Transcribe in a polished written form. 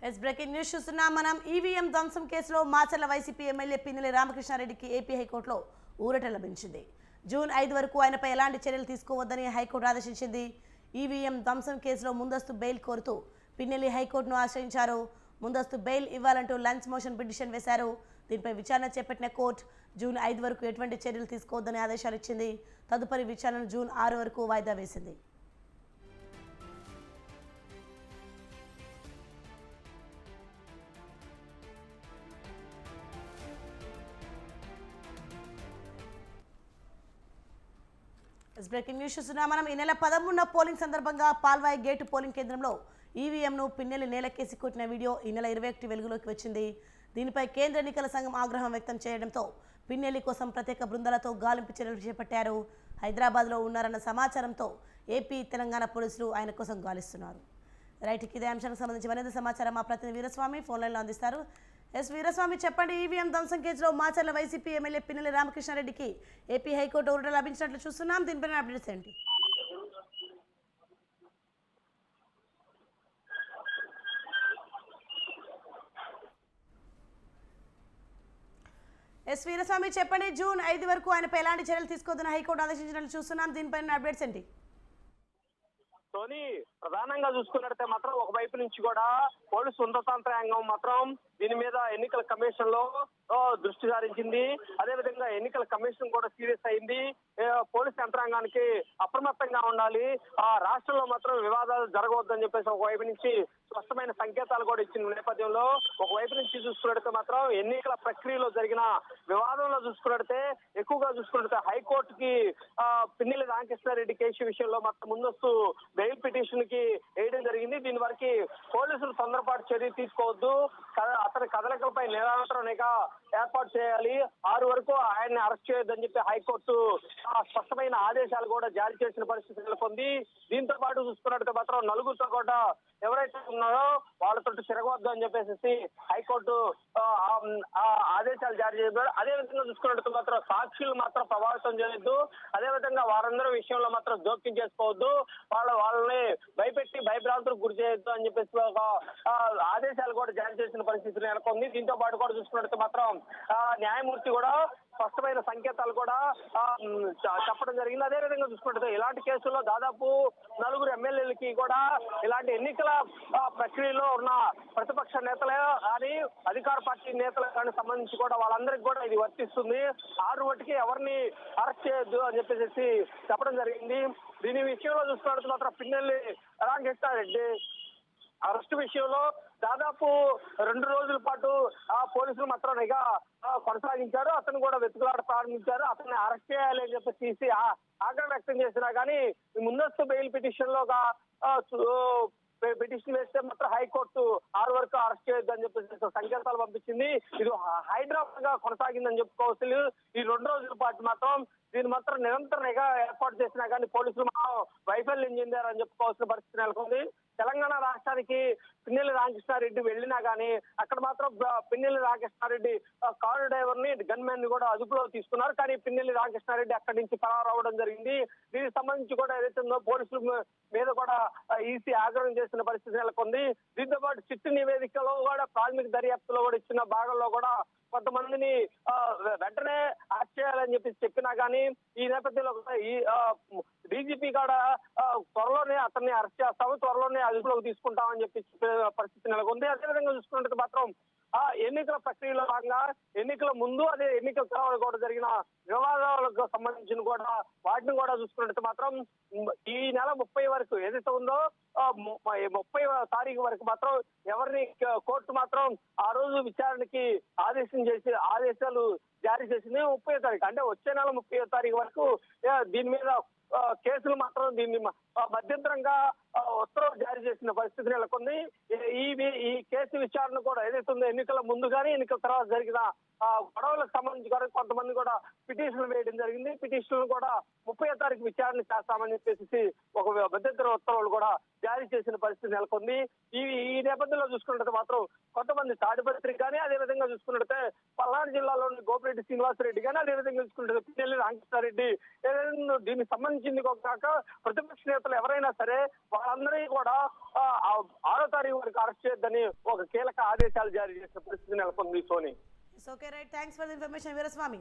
Breaking news చూస్తున్నాం మనం. EVM ధ్వంసం కేసులో మాచర్ల వైసీపీ ఎమ్మెల్యే పిన్నెల్లి రామకృష్ణారెడ్డికి ఏపీ హైకోర్టులో ఊరట లభించింది. జూన్ 5 వరకు ఆయనపై ఎలాంటి చర్యలు తీసుకోవద్దని హైకోర్టు ఆదేశించింది. ఈవీఎం ధ్వంసం కేసులో ముందస్తు బెయిల్ కోరుతూ పిన్నెల్లి హైకోర్టును ఆశ్రయించారు. ముందస్తు బెయిల్ ఇవ్వాలంటూ లంచ్ మోషన్ పిటిషన్ వేశారు. దీనిపై విచారణ చేపట్టిన కోర్టు జూన్ 5 వరకు ఎటువంటి చర్యలు తీసుకోవద్దని ఆదేశాలు ఇచ్చింది. తదుపరి విచారణను జూన్ 6 వరకు వాయిదా వేసింది. బ్రేకింగ్ న్యూస్ చూస్తున్నాం మనం. ఈ నెల 13న పోలింగ్ సందర్భంగా పాల్వాయి గేటు పోలింగ్ కేంద్రంలో ఈవీఎంను పిన్నెల్లి నేలకేసి కొట్టిన వీడియో ఈ నెల 21 వెలుగులోకి వచ్చింది. దీనిపై కేంద్ర ఎన్నికల సంఘం ఆగ్రహం వ్యక్తం చేయడంతో పిన్నెల్లి కోసం ప్రత్యేక బృందాలతో గాలింపు చర్యలు చేపట్టారు. హైదరాబాద్లో ఉన్నారన్న సమాచారంతో ఏపీ తెలంగాణ పోలీసులు ఆయన కోసం గాలిస్తున్నారు. రైట్, ఇదే అంశానికి సంబంధించి మరింత సమాచారం మా ప్రతినిధి వీరస్వామి ఫోన్ లైన్లో అందిస్తారు. వీరస్వామి, చెప్పండి. ఈవీఎం ధ్వంసం కేసులో మాచర్ల వైసీపీ ఎమ్మెల్యే పిన్నెల్లి రామకృష్ణారెడ్డికి ఏపీ హైకోర్టు ఊరట లభించినట్లు చూస్తున్నాం. దీనిపైన అప్డేట్స్ ఏంటి? వీరస్వామి, చెప్పండి. జూన్ 5 వరకు ఆయనపై ఎలాంటి చర్యలు తీసుకోవద్దని హైకోర్టు ఆదేశించినట్లు చూస్తున్నాం. దీనిపైన అప్డేట్స్ ఏంటి? ప్రధానంగా చూసుకున్నట్లయితే మాత్రం ఒకవైపు నుంచి కూడా పోలీసు ఉన్నతాంతరాంగం మాత్రం దీని మీద ఎన్నికల కమిషన్ లో దృష్టి సారించింది. అదేవిధంగా ఎన్నికల కమిషన్ కూడా సీరియస్ అయింది. పోలీసు యంత్రాంగానికి అప్రమత్తంగా ఉండాలి, ఆ రాష్ట్రంలో మాత్రం వివాదాలు జరగవద్దని చెప్పేసి ఒకవైపు నుంచి స్పష్టమైన సంకేతాలు కూడా ఇచ్చిన నేపథ్యంలో ఒకవైపు నుంచి చూసుకున్నట్లయితే మాత్రం ఎన్నికల ప్రక్రియలో జరిగిన వివాదంలో చూసుకున్నట్లయితే ఎక్కువగా చూసుకున్నట్లయితే హైకోర్టుకి పిన్నెల్లి రామకృష్ణారెడ్డి కేసు విషయంలో మాత్రం ముందస్తు బెయిల్ పిటిషన్ కి వేయడం జరిగింది. దీని వరకు పోలీసులు తొందరపాటు చర్య తీసుకోవద్దు, అతని కదలికలపై నిరంతర నిఘా ఏర్పాటు చేయాలి, 6 వరకు ఆయన్ని అరెస్ట్ చేయొద్దని చెప్పి హైకోర్టు స్పష్టమైన ఆదేశాలు కూడా జారీ చేసిన పరిస్థితి నెలకొంది. దీంతో పాటు చూసుకున్నట్టు మాత్రం నలుగురితో కూడా ఎవరైతే ఉన్నారో వాళ్ళతో తిరగవద్దు అని చెప్పేసి హైకోర్టు ఆదేశాలు జారీ చేశారు. అదేవిధంగా చూసుకున్నట్టు మాత్రం సాక్షులు మాత్రం ప్రభావితం చేయొద్దు, అదేవిధంగా వారందరి విషయంలో మాత్రం జోక్యం చేసుకోవద్దు, వాళ్ళని భయపెట్టి భయభ్రాంతులకు గురి చేయొద్దు అని చెప్పేసి ఒక ఆదేశాలు కూడా జారీ చేసిన పరిస్థితి నెలకొంది. దీంతో పాటు కూడా చూసుకున్నట్టు మాత్రం న్యాయమూర్తి కూడా స్పష్టమైన సంకేతాలు కూడా చెప్పడం జరిగింది. అదేవిధంగా చూసుకుంటే ఇలాంటి కేసుల్లో దాదాపు 4 ఎమ్మెల్యేలకి కూడా ఇలాంటి ఎన్నికల ప్రక్రియలో ఉన్న ప్రతిపక్ష నేతలే కానీ అధికార పార్టీ నేతలకు కానీ సంబంధించి కూడా వాళ్ళందరికీ కూడా ఇది వర్తిస్తుంది. 6 మటుకి ఎవరిని అరెస్ట్ చేయొద్దు అని చెప్పేసి చెప్పడం జరిగింది. దీని విషయంలో చూసుకున్నట్టు మాత్రం పిన్నెల్లి రామకృష్ణారెడ్డి అరెస్ట్ విషయంలో దాదాపు 2 రోజుల పాటు పోలీసులు మాత్రం నిఘా కొనసాగించారు. అతను కూడా వెతుకులాట ప్రారంభించారు. అతన్ని అరెస్ట్ చేయాలి అని చెప్పేసి ఆగ్రహం వ్యక్తం చేసినా కానీ ముందస్తు బెయిల్ పిటిషన్ లో పిటిషన్ వేస్తే మాత్రం హైకోర్టు 6 వరకు అరెస్ట్ చేయొద్దని చెప్పేసి సంకేతాలు పంపించింది. ఇది హైదరాబాద్ గా కొనసాగిందని చెప్పుకోవచ్చు. ఈ 2 రోజుల పాటు మాత్రం దీని మాత్రం నిరంతర నిఘా ఏర్పాటు చేసినా కానీ పోలీసులు మాత్రం వైఫల్యం చెందారని చెప్పుకోవాల్సిన పరిస్థితి నెలకొంది. తెలంగాణ రాష్ట్రానికి పిన్నెల్లి రామకృష్ణారెడ్డి వెళ్ళినా కానీ అక్కడ మాత్రం పిన్నెల్లి రామకృష్ణారెడ్డి కారు డ్రైవర్ ని గన్మెన్ ని కూడా అదుపులో తీసుకున్నారు. కానీ పిన్నెల్లి రామకృష్ణారెడ్డి అక్కడి నుంచి పరారవడం జరిగింది. దీనికి సంబంధించి కూడా ఏదైతే ఉందో పోలీసుల మీద కూడా ఈసీ ఆగ్రహం చేసిన పరిస్థితి నెలకొంది. దీంతో పాటు చిట్టు నివేదికలో కూడా ప్రాథమిక దర్యాప్తులో కూడా ఇచ్చిన భాగంలో కూడా కొంతమందిని వెంటనే అరెస్ట్ చేయాలని చెప్పినా కానీ ఈ నేపథ్యంలో ఈ డీజీపీ కూడా త్వరలోనే అతన్ని అరెస్ట్ చేస్తాము, త్వరలోనే అదుపులోకి తీసుకుంటామని చెప్పి పరిస్థితి నెలకొంది. అదేవిధంగా చూసుకున్నట్టు మాత్రం ఎన్నికల ప్రక్రియలో భాగంగా ఎన్నికల ముందు అదే ఎన్నికల తర్వాత కూడా జరిగిన వివాదాలకు సంబంధించిన కూడా వాటిని కూడా చూసుకున్నట్టు మాత్రం ఈ నెల 30 వరకు ఏదైతే ఉందో 30వ తారీఖు వరకు మాత్రం ఎవరిని కోర్టు మాత్రం ఆ రోజు విచారణకి ఆదేశాలు జారీ చేసింది. 30వ తారీఖు అంటే వచ్చే నెల 30వ తారీఖు వరకు దీని మీద కేసులు మాత్రం దీన్ని మధ్యంతరంగా ఉత్తర్వులు జారీ చేసిన పరిస్థితి నెలకొంది. ఈ కేసు విచారణ కూడా ఏదైతే ఉందో ఎన్నికల ముందు కానీ ఎన్నికల తర్వాత జరిగిన గొడవలకు సంబంధించి కూడా కొంతమంది కూడా పిటిషన్ వేయడం జరిగింది. పిటిషన్ కూడా 30వ తారీఖు విచారణ చేస్తామని చెప్పేసి ఒక మధ్యంతర ఉత్తర్వులు కూడా జారీ చేసిన పరిస్థితి నెలకొంది. ఈ నేపథ్యంలో చూసుకున్నట్టు మాత్రం కొంతమంది తాడిపత్రి కానీ అదే విధంగా చూసుకున్నట్టే పల్నాడు జిల్లాలోని గోపిరెడ్డి శ్రీనివాసరెడ్డి కానీ అదే విధంగా చూసుకున్నట్టు పిన్నెల్లి రామకృష్ణారెడ్డి దీనికి సంబంధించింది కాక ప్రతిపక్ష నేతలు ఎవరైనా సరే వాళ్ళందరినీ కూడా 6వ తారీఖు వరకు అరెస్ట్ చేయొద్దని ఒక కీలక ఆదేశాలు జారీ చేసిన పరిస్థితి నెలకొంది. Soni. Okay right, thanks for the information Veeraswamy.